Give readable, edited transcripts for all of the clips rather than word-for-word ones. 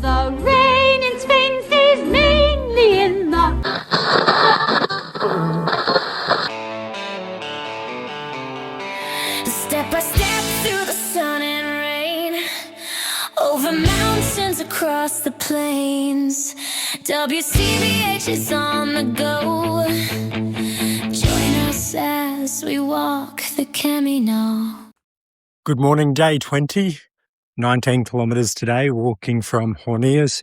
The rain in Spain stays mainly in the... Step by step through the sun and rain, over mountains, across the plains. WCBH is on the go. Join us as we walk the Camino. Good morning, day 20, 19 kilometres today, walking from Hornillos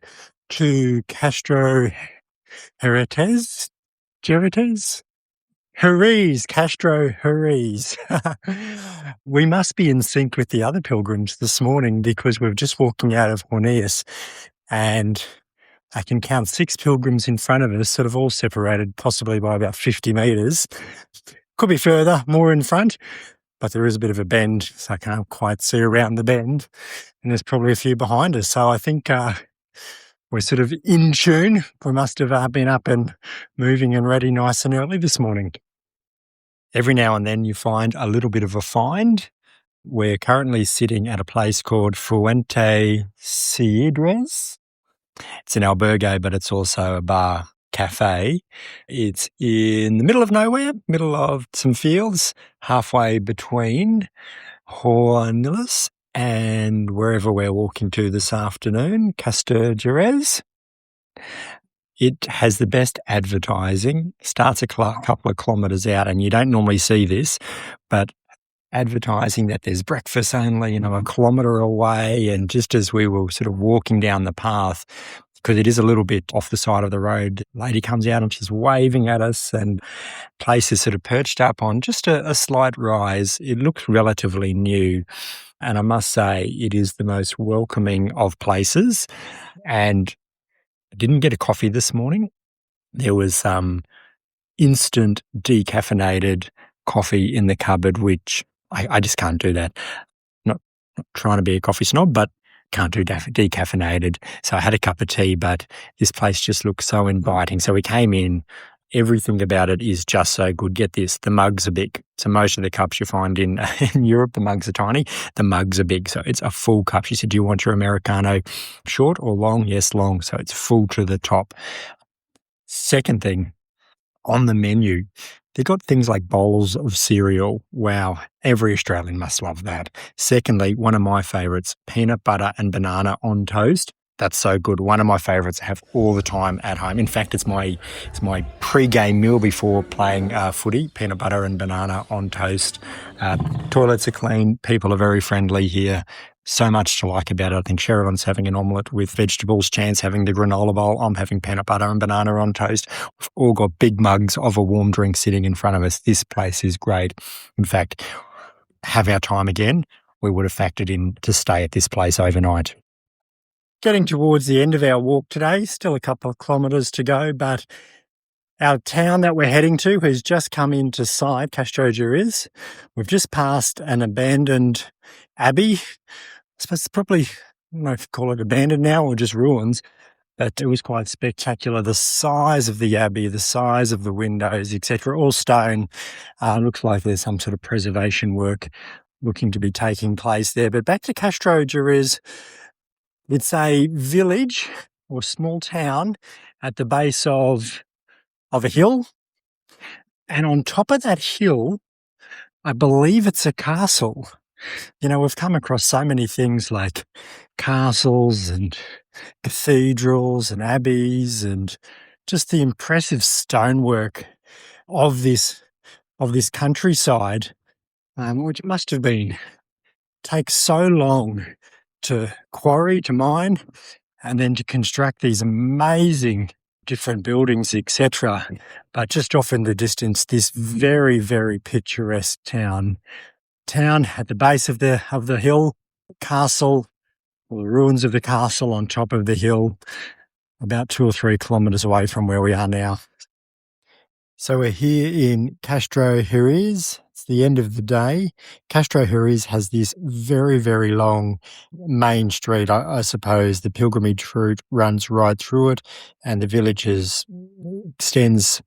to Castrojeriz. Castrojeriz. We must be in sync with the other pilgrims this morning because we're just walking out of Hornillos and I can count 6 pilgrims in front of us, sort of all separated possibly by about 50 metres. Could be further, more in front. But there is a bit of a bend, so I can't quite see around the bend. And there's probably a few behind us. So I think we're sort of in tune. We must have been up and moving and ready nice and early this morning. Every now and then you find a little bit of a find. We're currently sitting at a place called Fuente Ciedras. It's an albergue, but it's also a bar. Cafe. It's in the middle of nowhere, middle of some fields, halfway between Hornillos and wherever we're walking to this afternoon, Castrojeriz. It has the best advertising, starts a couple of kilometres out, and you don't normally see this, but advertising that there's breakfast only, a kilometre away, and just as we were sort of walking down the path, because it is a little bit off the side of the road, lady comes out and she's waving at us, and place is sort of perched up on just a slight rise. It looks relatively new, and I must say it is the most welcoming of places. And I didn't get a coffee this morning. There was instant decaffeinated coffee in the cupboard, which I just can't do that. Not trying to be a coffee snob, but can't do decaffeinated. So I had a cup of tea, but this place just looks so inviting. So we came in. Everything about it is just so good. Get this, the mugs are big. So most of the cups you find in Europe, the mugs are tiny. The mugs are big. So it's a full cup. She said, do you want your Americano short or long? Yes, long. So it's full to the top. Second thing, on the menu, they've got things like bowls of cereal. Wow, every Australian must love that. Secondly, one of my favourites, peanut butter and banana on toast. That's so good. One of my favourites I have all the time at home. In fact, it's my pre-game meal before playing footy, peanut butter and banana on toast. Toilets are clean. People are very friendly here. So much to like about it. I think Sherilyn's having an omelette with vegetables, Chan's having the granola bowl, I'm having peanut butter and banana on toast. We've all got big mugs of a warm drink sitting in front of us. This place is great. In fact, have our time again, we would have factored in to stay at this place overnight. Getting towards the end of our walk today, still a couple of kilometres to go, but our town that we're heading to has just come into sight, Castrojeriz. We've just passed an abandoned abbey. I suppose it's probably, I don't know if you call it abandoned now or just ruins, but it was quite spectacular. The size of the abbey, the size of the windows, etc., all stone. Looks like there's some sort of preservation work looking to be taking place there. But back to Castrojeriz, it's a village or small town at the base of a hill. And on top of that hill, I believe it's a castle. We've come across so many things like castles and cathedrals and abbeys and just the impressive stonework of this countryside, which must have take so long to quarry, to mine, and then to construct these amazing different buildings, etc. But just off in the distance, this very, very picturesque town at the base of the hill, castle, or the ruins of the castle on top of the hill, about 2 or 3 kilometres away from where we are now. So we're here in Castrojeriz. It's the end of the day. Castrojeriz has this very, very long main street. I suppose the pilgrimage route runs right through it, and the village extends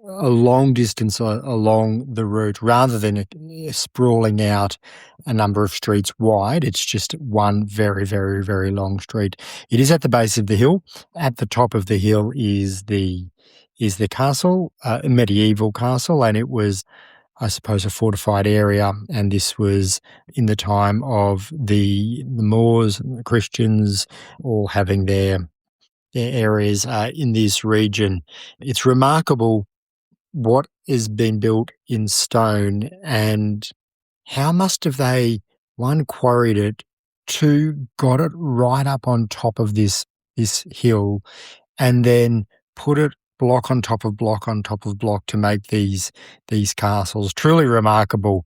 a long distance along the route rather than sprawling out a number of streets wide. It's just one very, very, very long street. It is at the base of the hill. At the top of the hill is the castle, a medieval castle, and it was, I suppose, a fortified area. And this was in the time of the Moors and the Christians all having their areas in this region. It's remarkable what has been built in stone, and how must have they, one, quarried it, two, got it right up on top of this hill, and then put it block on top of block on top of block to make these castles. Truly remarkable.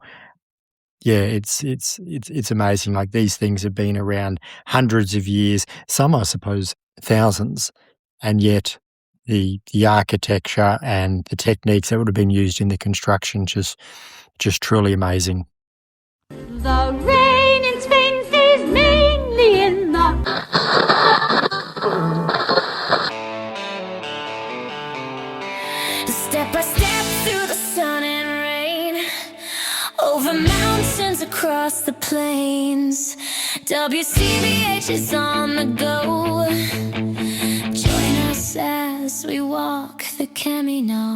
Yeah, it's amazing. Like, these things have been around hundreds of years, some I suppose thousands, and yet the architecture and the techniques that would have been used in the construction just truly amazing. The rain in Spain stays mainly in the Step by step through the sun and rain, over mountains, across the plains. WCBH is on the go. Join us as we walk the Camino.